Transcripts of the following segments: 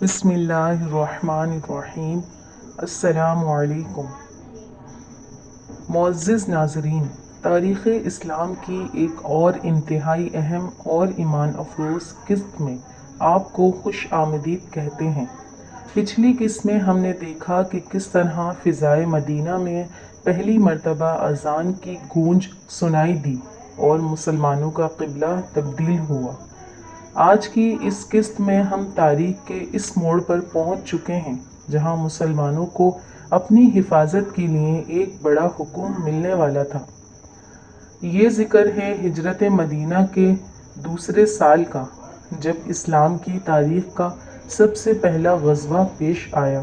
بسم اللہ الرحمن الرحیم۔ السلام علیکم معزز ناظرین، تاریخ اسلام کی ایک اور انتہائی اہم اور ایمان افروز قسط میں آپ کو خوش آمدید کہتے ہیں۔ پچھلی قسط میں ہم نے دیکھا کہ کس طرح فضائے مدینہ میں پہلی مرتبہ اذان کی گونج سنائی دی اور مسلمانوں کا قبلہ تبدیل ہوا۔ آج کی اس قسط میں ہم تاریخ کے اس موڑ پر پہنچ چکے ہیں جہاں مسلمانوں کو اپنی حفاظت کے لیے ایک بڑا حکم ملنے والا تھا۔ یہ ذکر ہے ہجرت مدینہ کے دوسرے سال کا، جب اسلام کی تاریخ کا سب سے پہلا غزوہ پیش آیا۔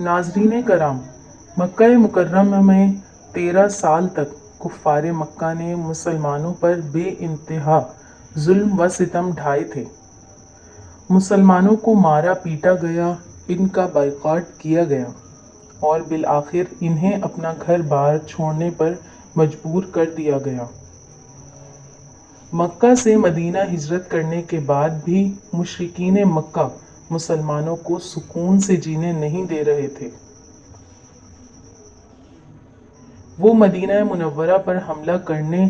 ناظرین کرام، مکہ مکرمہ میں 13 سال تک کفار مکہ نے مسلمانوں پر بے انتہا ظلم و ستم ڈھائے تھے۔ مسلمانوں کو مارا پیٹا گیا، ان کا بائیکاٹ کیا گیا اور بالآخر انہیں اپنا گھر بار چھوڑنے پر مجبور کر دیا گیا۔ مکہ سے مدینہ ہجرت کرنے کے بعد بھی مشرکین مکہ مسلمانوں کو سکون سے جینے نہیں دے رہے تھے۔ وہ مدینہ منورہ پر حملہ کرنے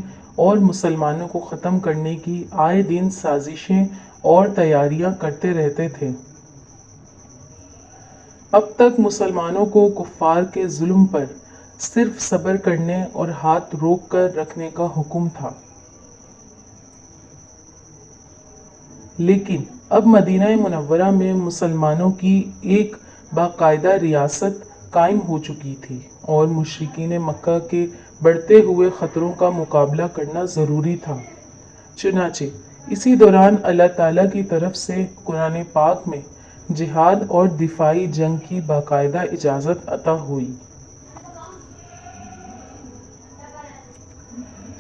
اور مسلمانوں کو ختم کرنے کی آئے دن سازشیں اور تیاریاں کرتے رہتے تھے۔ اب تک مسلمانوں کو کفار کے ظلم پر صرف صبر کرنے اور ہاتھ روک کر رکھنے کا حکم تھا، لیکن اب مدینہ منورہ میں مسلمانوں کی ایک باقاعدہ ریاست قائم ہو چکی تھی اور مشرکین مکہ کے بڑھتے ہوئے خطروں کا مقابلہ کرنا ضروری تھا۔ چنانچہ اسی دوران اللہ تعالیٰ کی طرف سے قرآن پاک میں جہاد اور دفاعی جنگ کی باقاعدہ اجازت عطا ہوئی۔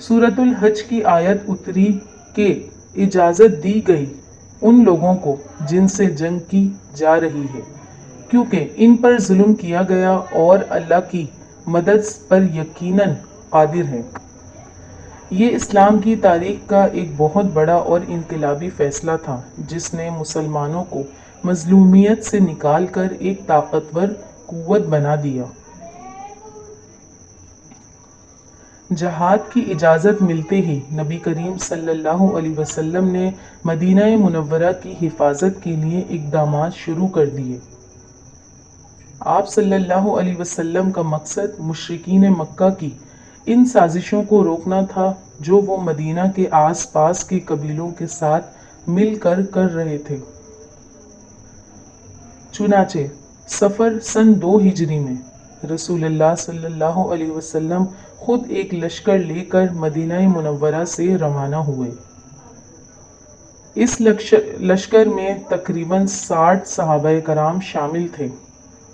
سورۃ الحج کی آیت اتری کہ اجازت دی گئی ان لوگوں کو جن سے جنگ کی جا رہی ہے، کیونکہ ان پر ظلم کیا گیا اور اللہ کی مدد پر یقیناً قادر ہے۔ یہ اسلام کی تاریخ کا ایک بہت بڑا اور انقلابی فیصلہ تھا جس نے مسلمانوں کو مظلومیت سے نکال کر ایک طاقتور قوت بنا دیا۔ جہاد کی اجازت ملتے ہی نبی کریم صلی اللہ علیہ وسلم نے مدینہ منورہ کی حفاظت کے لیے اقدامات شروع کر دیے۔ آپ صلی اللہ علیہ وسلم کا مقصد مشرکین مکہ کی ان سازشوں کو روکنا تھا جو وہ مدینہ کے آس پاس کے قبیلوں کے ساتھ مل کر رہے تھے۔ چنانچہ صفر سن 2 ہجری میں رسول اللہ صلی اللہ علیہ وسلم خود ایک لشکر لے کر مدینہ منورہ سے روانہ ہوئے۔ اس لشکر میں تقریباً 60 صحابہ کرام شامل تھے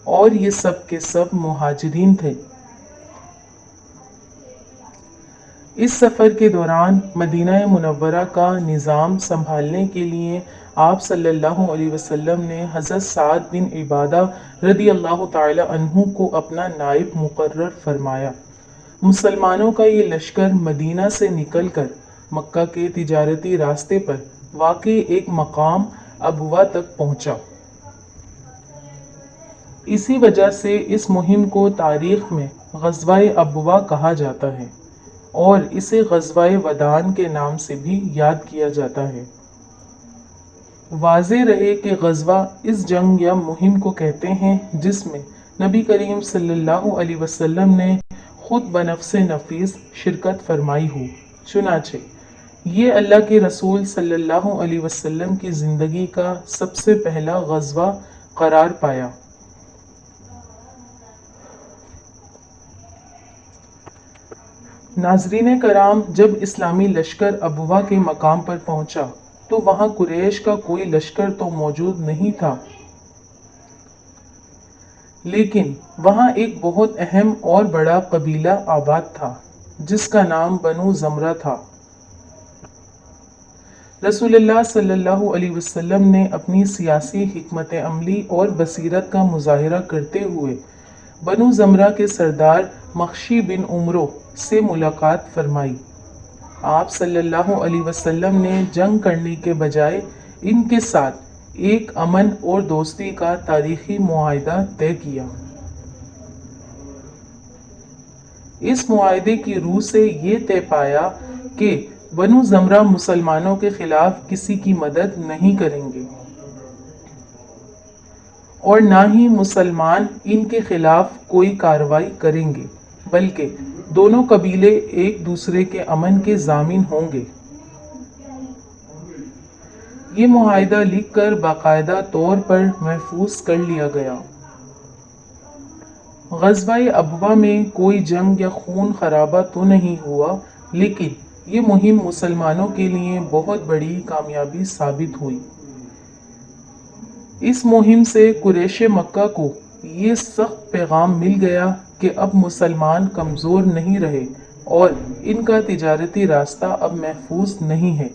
اور یہ سب کے سب مہاجرین تھے۔ اس سفر کے دوران مدینہ منورہ کا نظام سنبھالنے کے لیے آپ صلی اللہ علیہ وسلم نے حضرت سعد بن عبادہ رضی اللہ تعالی عنہ کو اپنا نائب مقرر فرمایا۔ مسلمانوں کا یہ لشکر مدینہ سے نکل کر مکہ کے تجارتی راستے پر واقع ایک مقام ابوا تک پہنچا۔ اسی وجہ سے اس مہم کو تاریخ میں غزوہ ابوا کہا جاتا ہے اور اسے غزوہ ودان کے نام سے بھی یاد کیا جاتا ہے۔ واضح رہے کہ غزوہ اس جنگ یا مہم کو کہتے ہیں جس میں نبی کریم صلی اللہ علیہ وسلم نے خود بنفس نفیس شرکت فرمائی ہو۔ چنانچہ یہ اللہ کے رسول صلی اللہ علیہ وسلم کی زندگی کا سب سے پہلا غزوہ قرار پایا۔ ناظرین کرام، جب اسلامی لشکر ابوا کے مقام پر پہنچا تو وہاں قریش کا کوئی لشکر تو موجود نہیں تھا، لیکن وہاں ایک بہت اہم اور بڑا قبیلہ آباد تھا جس کا نام بنو زمرہ تھا۔ رسول اللہ صلی اللہ علیہ وسلم نے اپنی سیاسی حکمت عملی اور بصیرت کا مظاہرہ کرتے ہوئے بنو زمرہ کے سردار مخشی بن عمرو سے ملاقات فرمائی۔ آپ صلی اللہ علیہ وسلم نے جنگ کرنے کے بجائے ان کے ساتھ ایک امن اور دوستی کا تاریخی معاہدہ طے کیا۔ اس معاہدے کی روح سے یہ طے پایا کہ بنو زمرہ مسلمانوں کے خلاف کسی کی مدد نہیں کریں گے اور نہ ہی مسلمان ان کے خلاف کوئی کارروائی کریں گے، بلکہ دونوں قبیلے ایک دوسرے کے امن کے ضامن ہوں گے۔ یہ معاہدہ لکھ کر باقاعدہ طور پر محفوظ کر لیا گیا۔ غزوہ ابوا میں کوئی جنگ یا خون خرابہ تو نہیں ہوا، لیکن یہ مہم مسلمانوں کے لیے بہت بڑی کامیابی ثابت ہوئی۔ اس مہم سے قریش مکہ کو یہ سخت پیغام مل گیا کہ اب مسلمان کمزور نہیں رہے اور ان کا تجارتی راستہ اب محفوظ نہیں ہے۔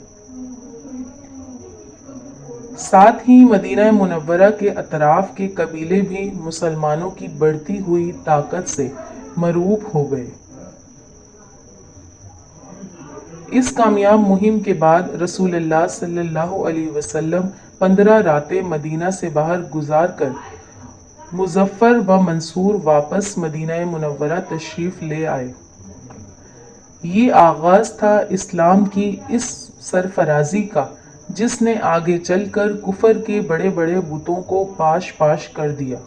ساتھ ہی مدینہ منورہ کے اطراف کے قبیلے بھی مسلمانوں کی بڑھتی ہوئی طاقت سے مرعوب ہو گئے۔ اس کامیاب مہم کے بعد رسول اللہ صلی اللہ علیہ وسلم 15 راتیں مدینہ سے باہر گزار کر مظفر و منصور واپس مدینہ منورہ تشریف لے آئے۔ یہ آغاز تھا اسلام کی اس سرفرازی کا جس نے آگے چل کر کفر کے بڑے بڑے بتوں کو پاش پاش کر دیا۔